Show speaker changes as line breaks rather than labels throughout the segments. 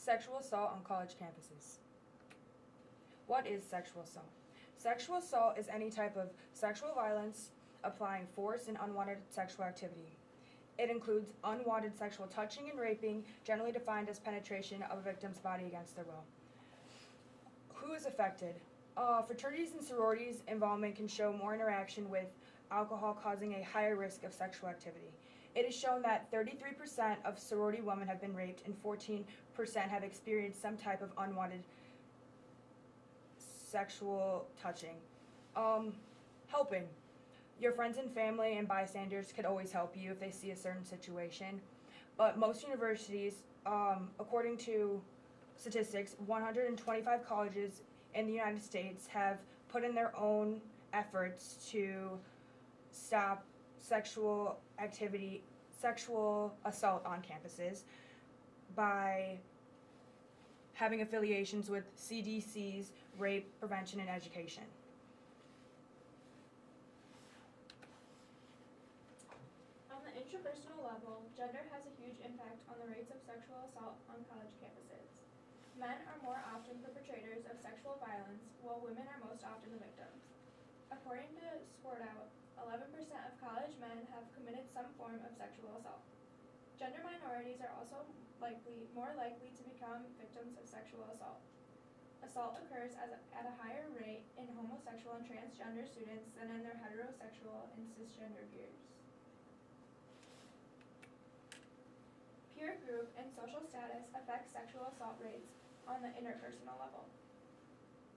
Sexual assault on college campuses. What is sexual assault? Sexual assault is any type of sexual violence applying force and unwanted sexual activity. It includes unwanted sexual touching and raping, generally defined as penetration of a victim's body against their will. Who is affected? Fraternities and sororities involvement can show more interaction with alcohol, causing a higher risk of sexual activity. It is shown that 33% of sorority women have been raped and 14% have experienced some type of unwanted sexual touching. Helping. Your friends and family and bystanders could always help you if they see a certain situation. But most universities, according to statistics, 125 colleges in the United States have put in their own efforts to stop sexual assault on campuses by having affiliations with CDC's Rape Prevention and Education.
On the interpersonal level, gender has a huge impact on the rates of sexual assault on college campuses. Men are more often perpetrators of sexual violence, while women are most often the victims. According to Swartout, 11% of college men have committed some form of sexual assault. Gender minorities are also more likely to become victims of sexual assault. Assault occurs at a higher rate in homosexual and transgender students than in their heterosexual and cisgender peers. Peer group and social status affect sexual assault rates on the interpersonal level.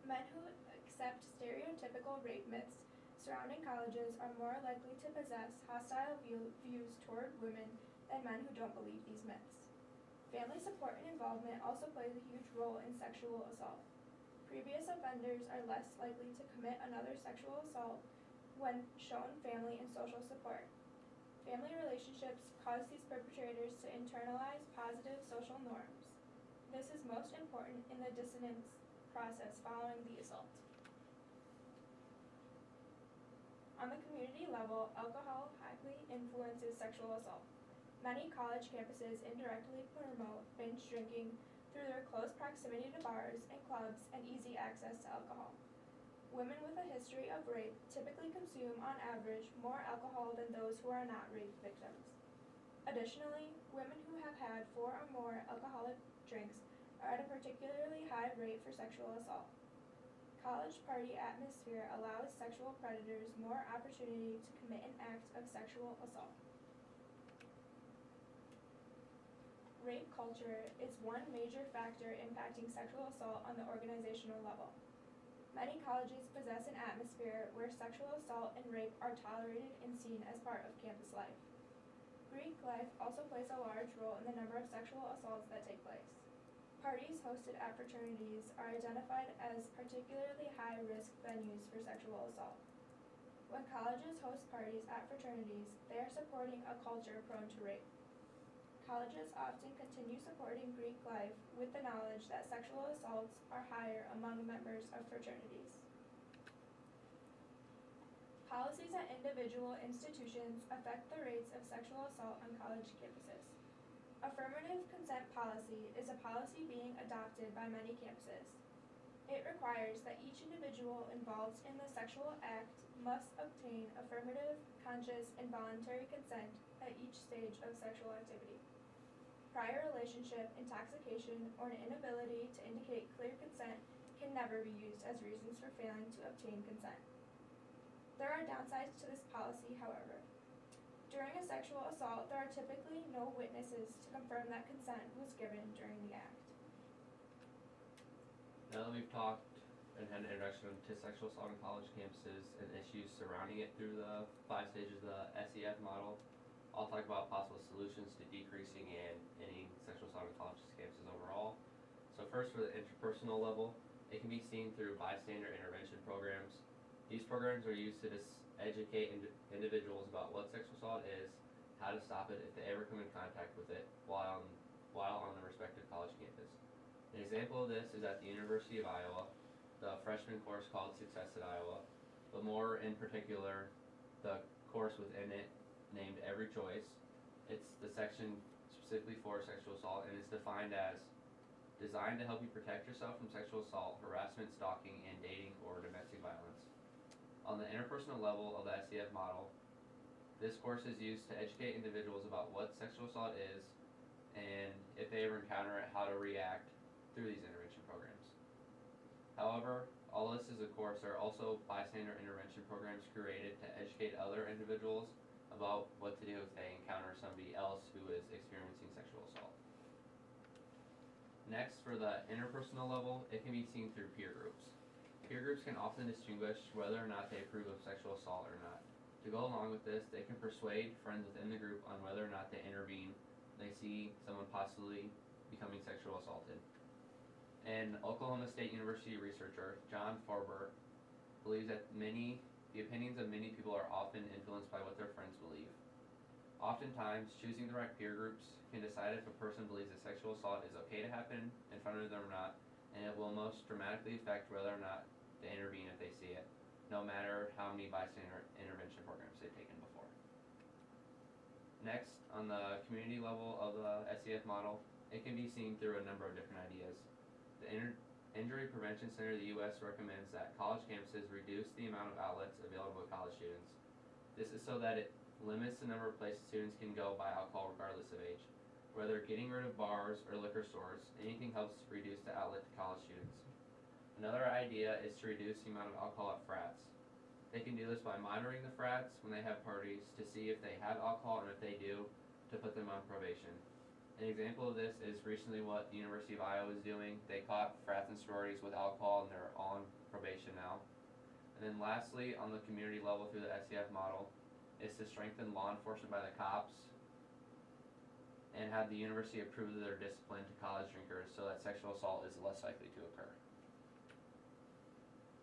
Men who accept stereotypical rape myths surrounding colleges are more likely to possess hostile views toward women than men who don't believe these myths. Family support and involvement also plays a huge role in sexual assault. Previous offenders are less likely to commit another sexual assault when shown family and social support. Family relationships cause these perpetrators to internalize positive social norms. This is most important in the dissonance process following the assault. On the community level, alcohol highly influences sexual assault. Many college campuses indirectly promote binge drinking through their close proximity to bars and clubs and easy access to alcohol. Women with a history of rape typically consume, on average, more alcohol than those who are not rape victims. Additionally, women who have had 4 or more alcoholic drinks are at a particularly high rate for sexual assault. College party atmosphere allows sexual predators more opportunity to commit an act of sexual assault. Rape culture is one major factor impacting sexual assault on the organizational level. Many colleges possess an atmosphere where sexual assault and rape are tolerated and seen as part of campus life. Greek life also plays a large role in the number of sexual assaults that take place. Parties hosted at fraternities are identified as particularly high-risk venues for sexual assault. When colleges host parties at fraternities, they are supporting a culture prone to rape. Colleges often continue supporting Greek life with the knowledge that sexual assaults are higher among members of fraternities. Policies at individual institutions affect the rates of sexual assault on college campuses. Affirmative consent policy is a policy being adopted by many campuses. It requires that each individual involved in the sexual act must obtain affirmative, conscious, and voluntary consent at each stage of sexual activity. Prior relationship, intoxication, or an inability to indicate clear consent can never be used as reasons for failing to obtain consent. There are downsides to this policy, however. During a sexual assault, there are typically no witnesses to confirm that consent was given during the act.
Now that we've talked and had an introduction to sexual assault on college campuses and issues surrounding it through the 5 stages of the SEF model, I'll talk about possible solutions to decreasing and ending sexual assault on college campuses overall. So first, for the interpersonal level, it can be seen through bystander intervention programs. These programs are used to educate individuals about what sexual assault is, how to stop it if they ever come in contact with it while on the respective college campus. An example of this is at the University of Iowa, the freshman course called Success at Iowa, but more in particular, the course within it named Every Choice. It's the section specifically for sexual assault, and it's defined as designed to help you protect yourself from sexual assault, harassment, stalking, and dating or domestic violence. On the interpersonal level of the SEF model, this course is used to educate individuals about what sexual assault is, and if they ever encounter it, how to react through these intervention programs. However, all this is a course, there are also bystander intervention programs created to educate other individuals about what to do if they encounter somebody else who is experiencing sexual assault. Next, for the interpersonal level, it can be seen through peer groups. Peer groups can often distinguish whether or not they approve of sexual assault or not. To go along with this, they can persuade friends within the group on whether or not they intervene when they see someone possibly becoming sexually assaulted. And Oklahoma State University researcher John Farber believes that the opinions of many people are often influenced by what their friends believe. Oftentimes, choosing the right peer groups can decide if a person believes that sexual assault is okay to happen in front of them or not, and it will most dramatically affect whether or not they intervene if they see it, no matter how many bystander intervention programs they've taken before. Next, on the community level of the SEF model, it can be seen through a number of different ideas. The Injury Prevention Center of the U.S. recommends that college campuses reduce the amount of outlets available to college students. This is so that it limits the number of places students can go buy alcohol regardless of age. Whether getting rid of bars or liquor stores, anything helps reduce the outlet to college students. Another idea is to reduce the amount of alcohol at frats. They can do this by monitoring the frats when they have parties to see if they have alcohol, and if they do, to put them on probation. An example of this is recently what the University of Iowa is doing. They caught frats and sororities with alcohol, and they're all on probation now. And then lastly, on the community level through the SEF model, is to strengthen law enforcement by the cops and have the university approve their discipline to college drinkers so that sexual assault is less likely to occur.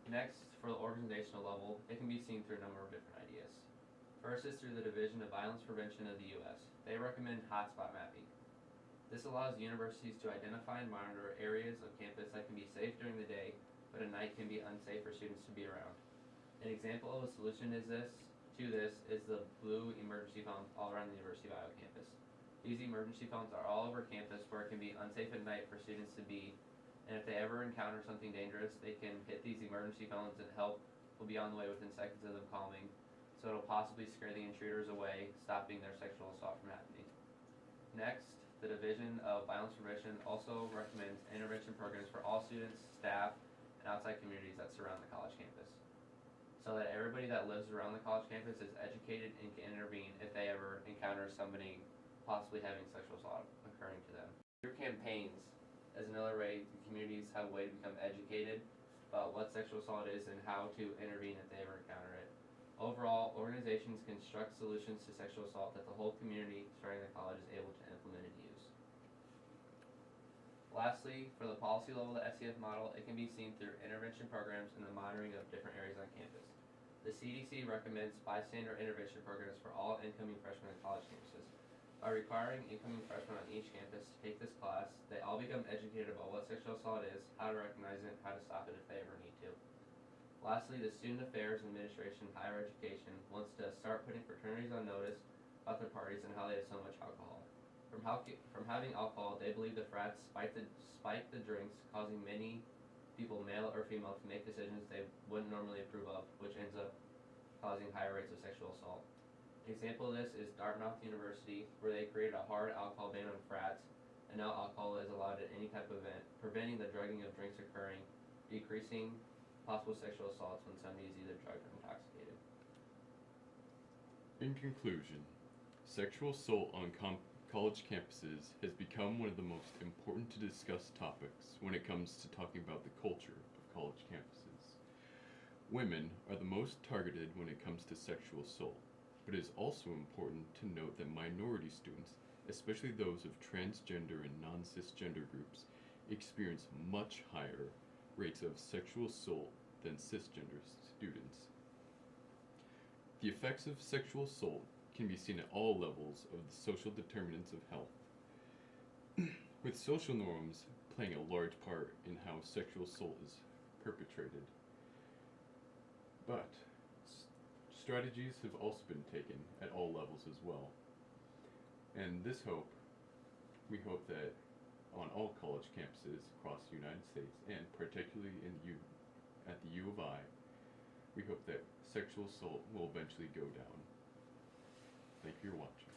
Next, for the organizational level, it can be seen through a number of different ideas. First is through the Division of Violence Prevention of the U.S. They recommend hotspot mapping. This allows universities to identify and monitor areas of campus that can be safe during the day, but at night can be unsafe for students to be around. An example of a solution is the blue emergency phones all around the University of Iowa campus. These emergency phones are all over campus where it can be unsafe at night for students to be, and if they ever encounter something dangerous, they can hit these emergency phones and help will be on the way within seconds of them calling, so it'll possibly scare the intruders away, stopping their sexual assault from happening. Next, the Division of Violence Prevention also recommends intervention programs for all students, staff, and outside communities that surround the college campus, so that everybody that lives around the college campus is educated and can intervene if they ever encounter somebody possibly having sexual assault occurring to them. Through campaigns, as another way the communities have a way to become educated about what sexual assault is and how to intervene if they ever encounter it. Overall, organizations construct solutions to sexual assault that the whole community surrounding the college is able to implement and use. Lastly, for the policy level of the SEF model, it can be seen through intervention programs and the monitoring of different areas on campus. The CDC recommends bystander intervention programs for all incoming freshmen on college campuses. By requiring incoming freshmen on each campus to take this class, they all become educated about what sexual assault is, how to recognize it, and how to stop it if they ever need to. Lastly, the Student Affairs Administration of Higher Education wants to start putting fraternities on notice about their parties and how they have so much alcohol. From having alcohol, they believe the frats spike the drinks, causing many people, male or female, to make decisions they wouldn't normally approve of, which ends up causing higher rates of sexual assault. An example of this is Dartmouth University, where they created a hard alcohol ban on frats, and now alcohol is allowed at any type of event, preventing the drugging of drinks occurring, decreasing possible sexual assaults when somebody is either drugged or intoxicated.
In conclusion, sexual assault on college campuses has become one of the most important to discuss topics when it comes to talking about the culture of college campuses. Women are the most targeted when it comes to sexual assault, but it is also important to note that minority students, especially those of transgender and non-cisgender groups, experience much higher rates of sexual assault than cisgender students. The effects of sexual assault can be seen at all levels of the social determinants of health, with social norms playing a large part in how sexual assault is perpetrated. But strategies have also been taken at all levels as well. And we hope that on all college campuses across the United States, and particularly at the U of I, we hope that sexual assault will eventually go down. Thank you for watching.